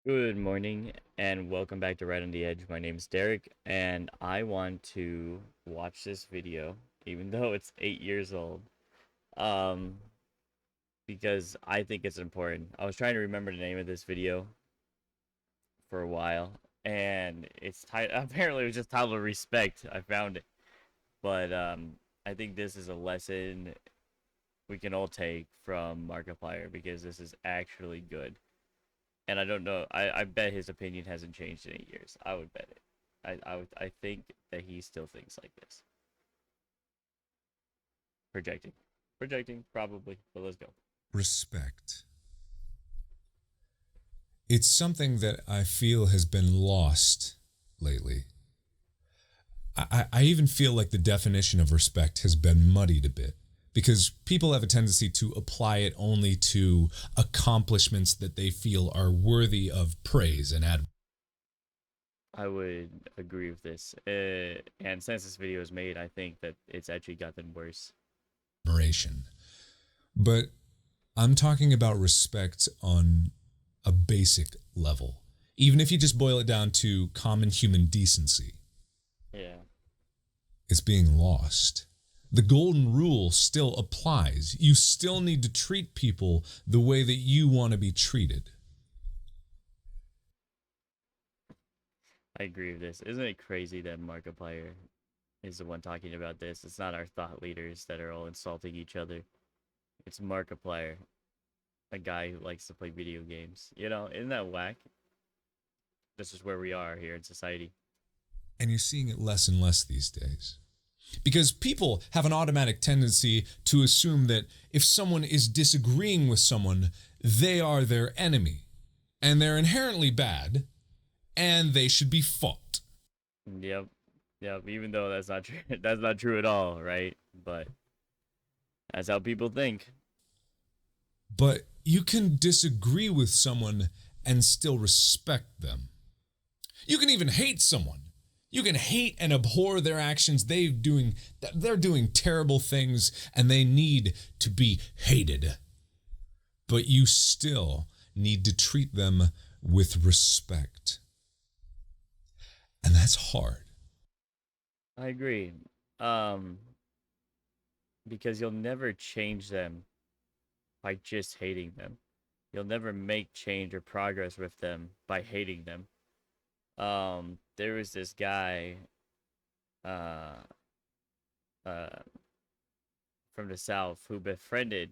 Good morning and welcome back to Right on the Edge. My name's Derek and I want to watch this video even though it's 8 years old. Um because I think it's important. I was trying to remember the name of this video for a while and it's apparently it was just titled Respect. I found it. But I think this is a lesson we can all take from Markiplier because this is actually good. And I don't know. I bet his opinion hasn't changed in 8 years. I would bet it. I think that he still thinks like this. Projecting, projecting probably. But let's go. Respect. It's something that I feel has been lost lately. I even feel like the definition of respect has been muddied a bit because people have a tendency to apply it only to accomplishments that they feel are worthy of praise and I would agree with this. And since this video was made, I think that it's actually gotten worse. admiration. But I'm talking about respect on a basic level, even if you just boil it down to common human decency. Yeah, Is being lost. The golden rule still applies. You still need to treat people the way that you want to be treated. I agree with this. Isn't it crazy that Markiplier is the one talking about this? It's not our thought leaders that are all insulting each other. It's Markiplier, a guy who likes to play video games. Isn't that whack? This is where we are here in society. And you're seeing it less and less these days. Because people have an automatic tendency to assume that if someone is disagreeing with someone, they are their enemy. And they're inherently bad, and they should be fought. Yep. Yep. Even though that's not true. That's not true at all, right? But that's how people think. But you can disagree with someone and still respect them. You can even hate someone. You can hate and abhor their actions. They're doing terrible things and they need to be hated. But you still need to treat them with respect. And that's hard. I agree. Um, because you'll never change them by just hating them. You'll never make change or progress with them by hating them. There was this guy, uh, uh, from the South who befriended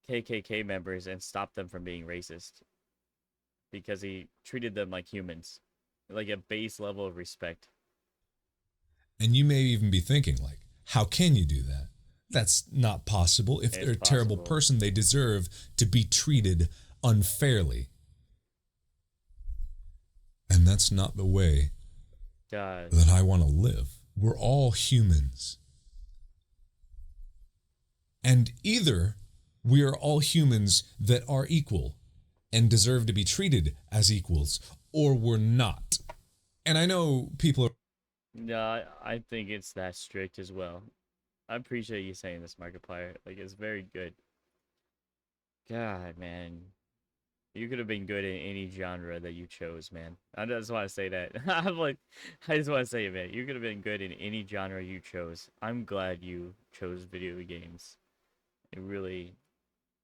KKK members and stopped them from being racist because he treated them like humans, like a base level of respect. And you may even be thinking, like, how can you do that? That's not possible. If It's they're a terrible possible. person, they deserve to be treated unfairly. And that's not the way God, that I want to live. We're all humans. And either we are all humans that are equal and deserve to be treated as equals, or we're not. And I know people are. no, I think it's that strict as well. I appreciate you saying this, Markiplier. Like, it's very good. God, man. You could have been good in any genre that you chose, man. I just want to say that. I just want to say it, man. You could have been good in any genre you chose. I'm glad you chose video games. It really,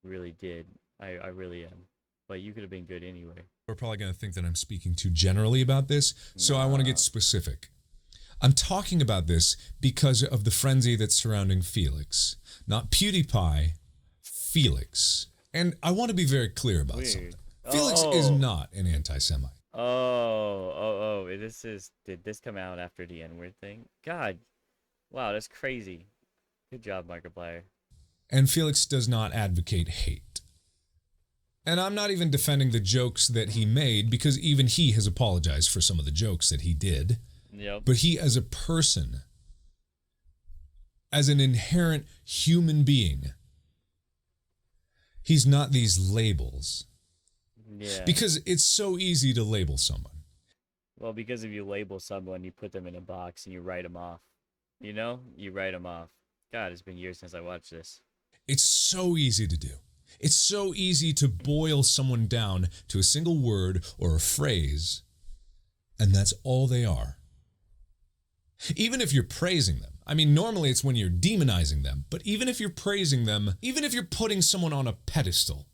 really did. I really am. But you could have been good anyway. Are probably going to think that I'm speaking too generally about this, so I want to get Nah. specific. I'm talking about this because of the frenzy that's surrounding Felix. Not PewDiePie, Felix. And I want to be very clear about something. Weird. Felix is Oh. not an anti-Semite. Did this come out after the N-word thing? God. Wow, that's crazy. Good job, Markiplier. And Felix does not advocate hate. And I'm not even defending the jokes that he made because even he has apologized for some of the jokes that he did. Yep. But he, as a person, as an inherent human being, he's not these labels. Yeah. Because it's so easy to label someone. Well, because if you label someone, you put them in a box and you write them off. You write them off. God, it's been years since I watched this. It's so easy to do. It's so easy to boil someone down to a single word or a phrase, and that's all they are. Even if you're praising them, I mean, normally it's when you're demonizing them, but even if you're praising them, even if you're putting someone on a pedestal,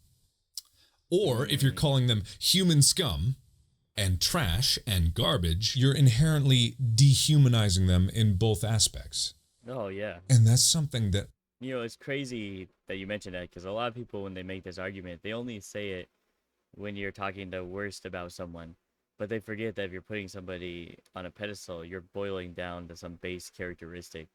or if you're calling them human scum and trash and garbage, you're inherently dehumanizing them in both aspects. Oh yeah. And that's something that It's crazy that you mentioned that because a lot of people, when they make this argument, they only say it when you're talking the worst about someone, but they forget that if you're putting somebody on a pedestal, you're boiling down to some base characteristic.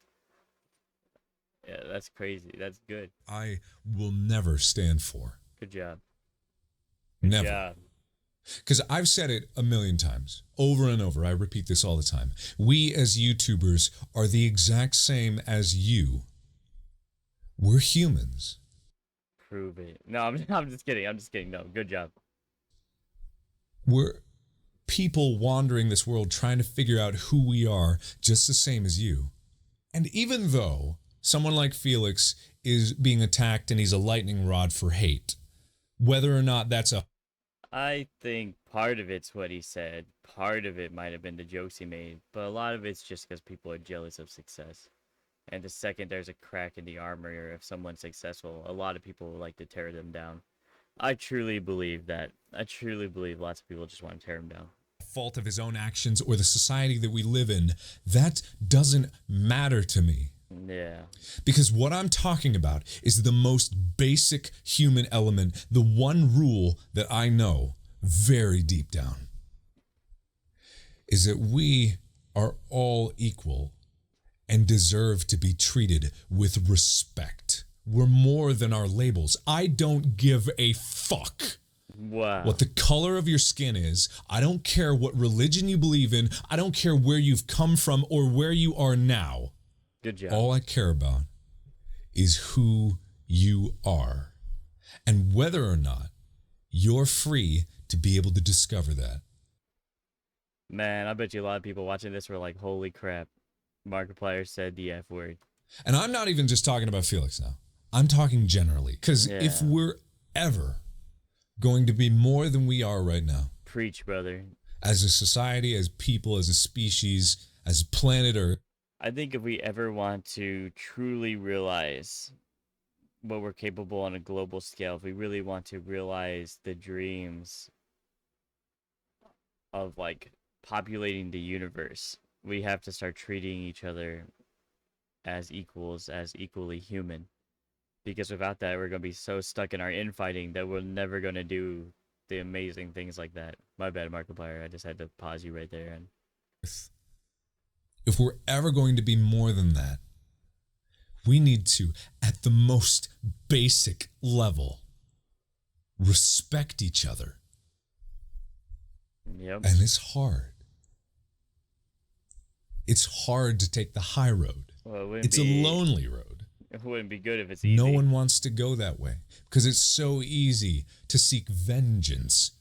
Yeah, that's crazy. That's good. I will never stand for. Good job. Good Never. job. Because I've said it a million times, over and over. I repeat this all the time. We as YouTubers are the exact same as you. We're humans. Prove it. No, I'm just kidding. I'm just kidding. No, good job. We're people wandering this world trying to figure out who we are, just the same as you. And even though someone like Felix is being attacked and he's a lightning rod for hate, whether or not that's a I think part of it's what he said. Part of it might have been the jokes he made, but a lot of it's just because people are jealous of success. And the second there's a crack in the armor if someone's successful, a lot of people will like to tear them down. I truly believe that. I truly believe lots of people just want to tear him down. fault of his own actions or the society that we live in, that doesn't matter to me. Yeah. Because what I'm talking about is the most basic human element, the one rule that I know very deep down, is that we are all equal and deserve to be treated with respect. We're more than our labels. I don't give a fuck Wow. what the color of your skin is. I don't care what religion you believe in. I don't care where you've come from or where you are now. Good job. All I care about is who you are and whether or not you're free to be able to discover that. Man, I bet you a lot of people watching this were like, holy crap. Markiplier said the F word. And I'm not even just talking about Felix now. I'm talking generally. Because if Yeah. we're ever going to be more than we are right now, Preach, brother. as a society, as people, as a species, as planet Earth, I think if we ever want to truly realize what we're capable on a global scale, if we really want to realize the dreams of like populating the universe, we have to start treating each other as equals, as equally human. Because without that, we're going to be so stuck in our infighting that we're never going to do the amazing things like that. My bad, Markiplier. I just had to pause you right there. And if we're ever going to be more than that, we need to, at the most basic level, respect each other. yep. And it's hard. It's hard to take the high road. Well, it wouldn't It's be, a lonely road. It wouldn't be good if it's easy. No one wants to go that way because it's so easy to seek vengeance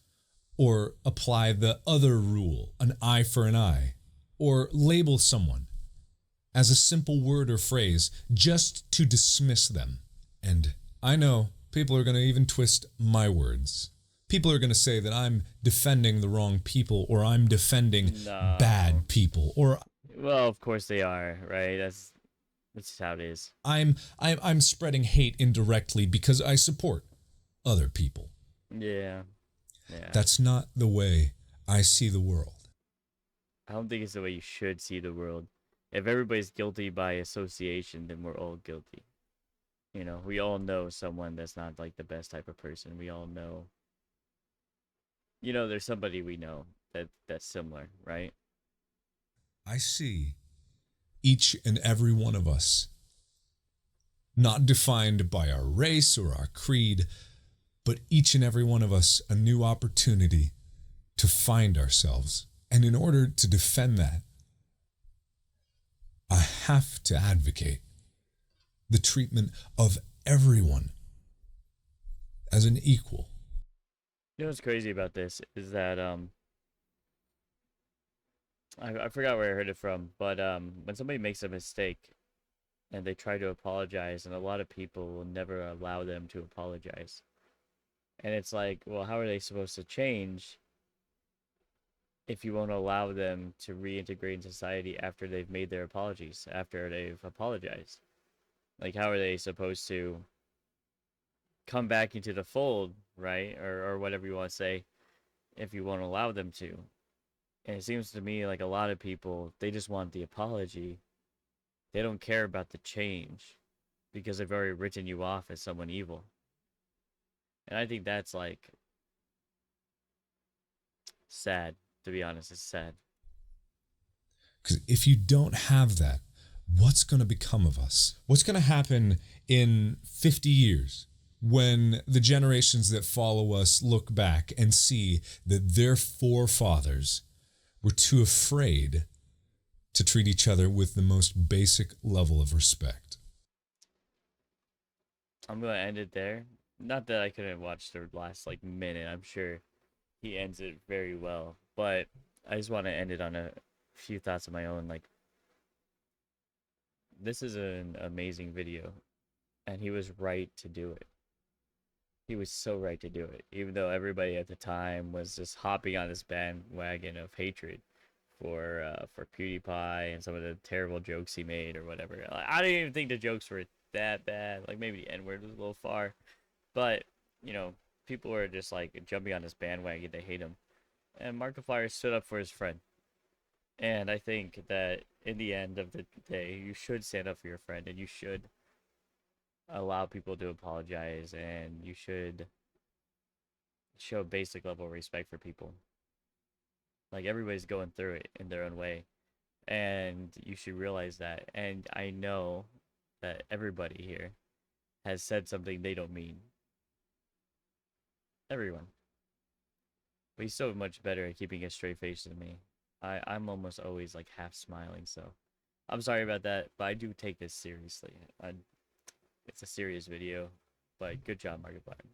or apply the other rule, an eye for an eye, or label someone as a simple word or phrase just to dismiss them. And I know people are going to even twist my words. People are going to say that I'm defending the wrong people or I'm defending No. bad people or Well, of course they are, right? That's just how it is. I'm spreading hate indirectly because I support other people. Yeah. Yeah. That's not the way I see the world. I don't think it's the way you should see the world. If everybody's guilty by association, then we're all guilty. You know, we all know someone that's not like the best type of person. We all know. You know, there's somebody we know that's similar, right? I see each and every one of us not defined by our race or our creed, but each and every one of us a new opportunity to find ourselves. And in order to defend that, I have to advocate the treatment of everyone as an equal. You know what's crazy about this is that I forgot where I heard it from, but when somebody makes a mistake and they try to apologize, and a lot of people will never allow them to apologize. And it's like, well, how are they supposed to change if you won't allow them to reintegrate in society after they've made their apologies, after they've apologized? Like, how are they supposed to come back into the fold, right? Or whatever you want to say, if you won't allow them to. And it seems to me like a lot of people, they just want the apology. They don't care about the change because they've already written you off as someone evil. And I think that's like sad, to be honest. It's sad. Because if you don't have that, what's going to become of us? What's going to happen in 50 years when the generations that follow us look back and see that their forefathers were too afraid to treat each other with the most basic level of respect? I'm gonna end it there. Not that I couldn't watch the last like minute. I'm sure he ends it very well, but I just want to end it on a few thoughts of my own. Like, this is an amazing video, and he was right to do it. He was so right to do it, even though everybody at the time was just hopping on this bandwagon of hatred for PewDiePie and some of the terrible jokes he made or whatever. Like, I didn't even think the jokes were that bad. Like, maybe the N word was a little far, but you know, people were just like jumping on this bandwagon. They hate him, and Markiplier stood up for his friend. And I think that in the end of the day, you should stand up for your friend, and you should allow people to apologize, and you should show basic level of respect for people. Like, everybody's going through it in their own way, and you should realize that. And I know that everybody here has said something they don't mean. Everyone. But he's so much better at keeping a straight face than me. I'm almost always like half smiling, so I'm sorry about that, but I do take this seriously. It's a serious video, but good job, Markiplier.